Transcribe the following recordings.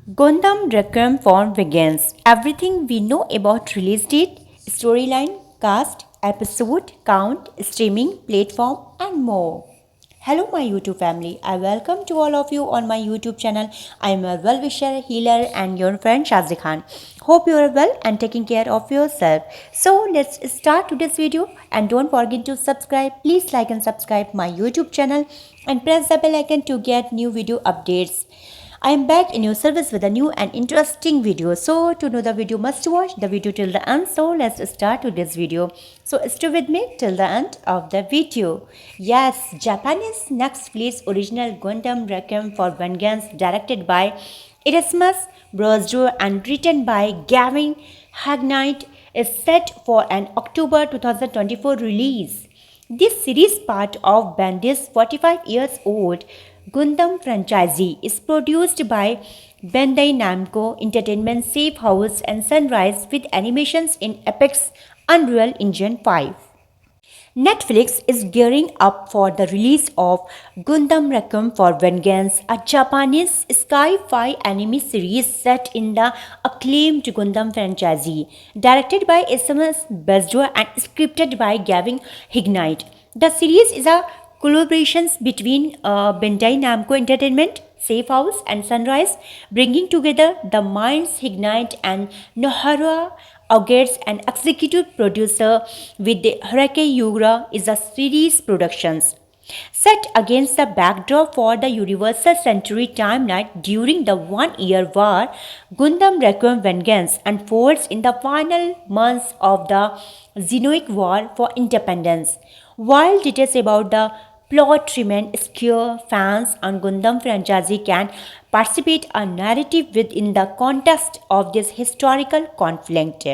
Gundam Requiem for Vegans. Everything we know about release date, storyline, cast, episode, count, streaming, platform, and more. Hello, my YouTube family. I welcome to all of you on my YouTube channel. I am your well-wisher, healer, and your friend Shazli Khan. Hope you are well and taking care of yourself. So let's start today's video, and don't forget to subscribe. Please like and subscribe my YouTube channel and press the bell icon to get new video updates. I am back in your service with a new and interesting video. So to know the video, must watch the video till the end. So let's start today's video. So stay with me till the end of the video. Yes, Japanese Netflix original Gundam Requiem for Vengeance, directed by Erasmus Brosdor and written by Gavin Hagnite, is set for an October 2024 release. This series, part of Bandai's 45 years old Gundam franchise, is produced by Bandai Namco Entertainment, Safe House, and Sunrise, with animations in Apex Unreal Engine 5. Netflix is gearing up for the release of Gundam Requiem for Vengeance, a Japanese sci-fi anime series set in the acclaimed Gundam franchise, directed by SMS Besdor and scripted by Gavin Hignite. The series is a collaboration between Bandai Namco Entertainment, Safe House, and Sunrise, bringing together the minds Hignite and Nohara August, an executive producer with the Hurricane Yura, is a series productions. Set against the backdrop for the Universal Century timeline during the one-year war, Gundam Requiem Vengeance unfolds in the final months of the Xenoic War for Independence. While details about the plot remain obscure, fans on Gundam franchise can participate a narrative within the context of this historical conflict.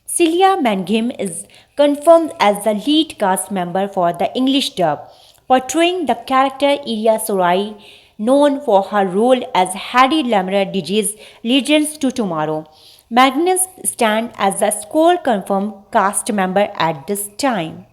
Celia Mangim is confirmed as the lead cast member for the English dub, portraying the character Iria Sorai, known for her role as Harry Lamra Digi's Legends to Tomorrow. Magnus stands as the sole confirmed cast member at this time.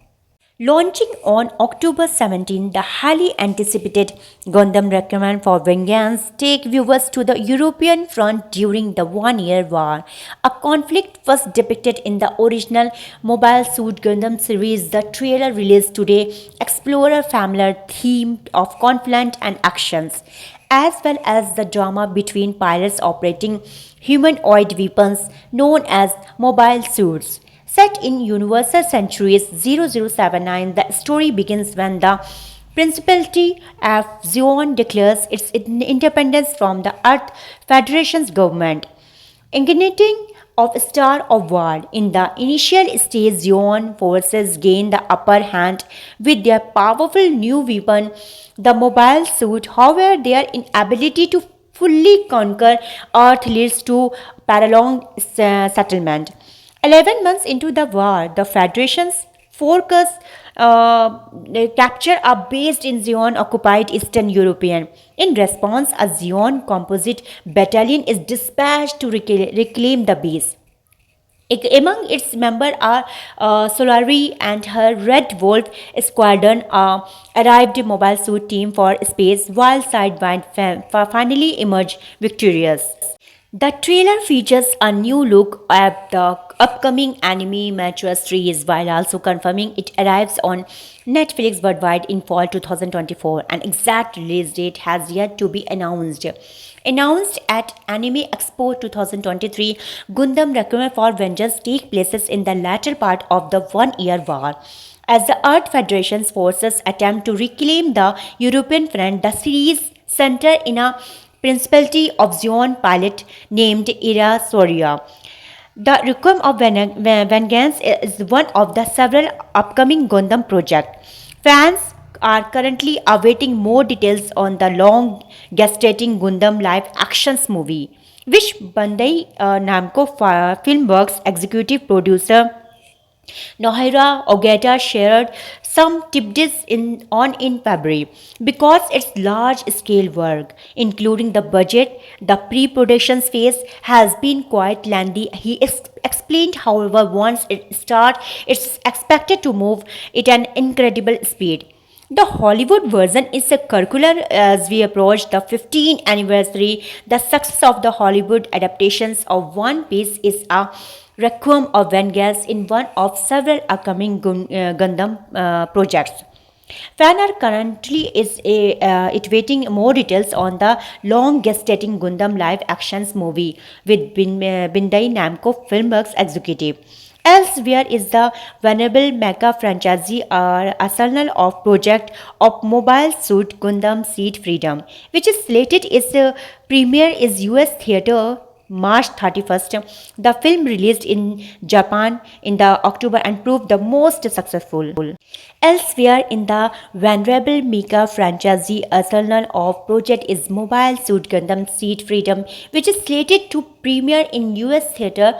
Launching on October 17, the highly anticipated Gundam Requiem for Vengeance take viewers to the European front during the one-year war, a conflict first depicted in the original Mobile Suit Gundam series. The trailer released today explores a familiar theme of conflict and actions, as well as the drama between pilots operating humanoid weapons known as mobile suits. Set in Universal Centuries 0079, the story begins when the Principality of Zion declares its independence from the Earth Federation's government, igniting of Star of War. In the initial stage, Zion forces gain the upper hand with their powerful new weapon, the mobile suit. However, their inability to fully conquer Earth leads to prolonged settlement. 11 months into the war, the Federation's forces capture are based in Zion occupied Eastern European. In response, a Zion composite battalion is dispatched to reclaim the base. Among its members are Solari and her Red Wolf squadron, arrived mobile suit team for space, while Sidewind finally emerged victorious. The trailer features a new look at the upcoming anime Mature series, while also confirming it arrives on Netflix worldwide in fall 2024. An exact release date has yet to be announced. Announced at Anime Expo 2023, Gundam Requiem for Vengeance take places in the latter part of the one-year war. As the Earth Federation's forces attempt to reclaim the European front, the series centers in a Principality of Zion pilot named Ira Soria. The Requiem of Vengeance is one of the several upcoming Gundam projects. Fans are currently awaiting more details on the long gestating Gundam live actions movie, which Bandai Namco Filmworks executive producer Nohira Ogata shared some tidbits in February. Because it's large-scale work, including the budget, the pre-production phase has been quite lengthy. He explained, however, once it starts, it's expected to move at an incredible speed. The Hollywood version is a curricular as we approach the 15th anniversary. The success of the Hollywood adaptations of One Piece is a requiem of vengeance in one of several upcoming Gundam projects. Fan are currently iterating more details on the long-gestating Gundam live-actions movie with Bandai Namco Filmworks executive. Elsewhere is the venerable mecha franchise arsenal of project of Mobile Suit Gundam Seed Freedom, which is slated its premiere is US theater March 31st. The film released in Japan in the October and proved the most successful. Elsewhere in the venerable Mecha franchise, arsenal of project is Mobile Suit Gundam Seed Freedom, which is slated to premiere in US theater.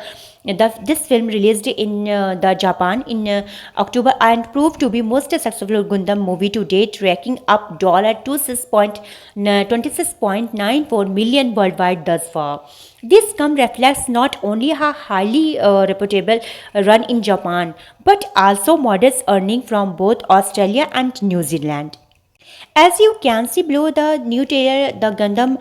This film released in the Japan in October and proved to be most successful Gundam movie to date, racking up $26.94 million worldwide thus far. This come reflects not only a highly reputable run in Japan, but also modest earning from both Australia and New Zealand. As you can see below the new trailer, the Gundam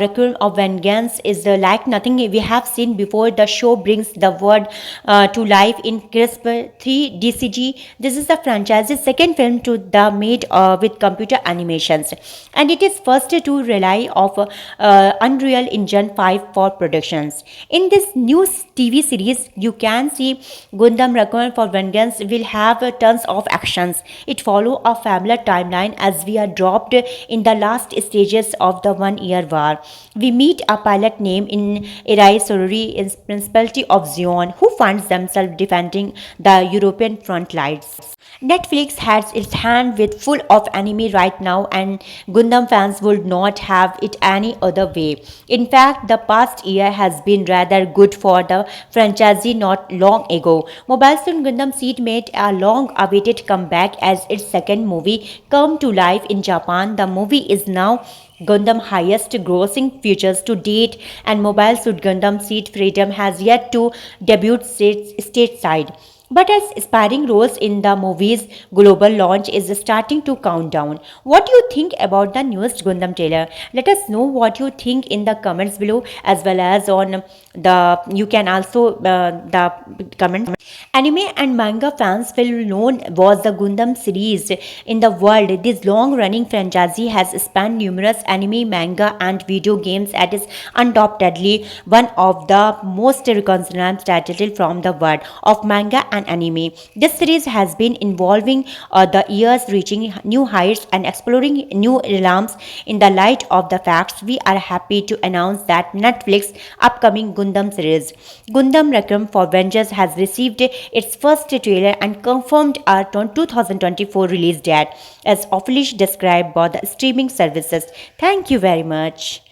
Requiem of Vengeance is like nothing we have seen before. The show brings the world to life in crisp 3 DCG. This is the franchise's second film to the made with computer animations, and it is first to rely of Unreal Engine 5 for productions. In this new TV series, you can see Gundam Requiem for Vengeance will have tons of actions. It follow a familiar timeline as we are dropped in the last stages of the 1 year war. We meet a pilot named in Erai Sorori in Principality of Zion who finds themselves defending the European front lines. Netflix has its hand with full of anime right now and Gundam fans would not have it any other way. In fact, the past year has been rather good for the franchise not long ago. Mobile Suit Gundam Seed made a long-awaited comeback as its second movie come to life in Japan. The movie is now Gundam highest grossing features to date and Mobile Suit Gundam Seed Freedom has yet to debut stateside. But as aspiring roles in the movie's global launch is starting to count down. What do you think about the newest Gundam trailer? Let us know what you think in the comments below as well as on the you can also the comments. Anime and manga fans will known was the Gundam series in the world. This long-running franchise has spanned numerous anime, manga, and video games and is undoubtedly one of the most recognizable titles from the world of manga and anime. This series has been evolving the years, reaching new heights and exploring new realms. In the light of the facts, we are happy to announce that Netflix upcoming Gundam series, Gundam Requiem for Vengeance, has received its first trailer and confirmed a 2024 release date as officially described by the streaming services. Thank you very much.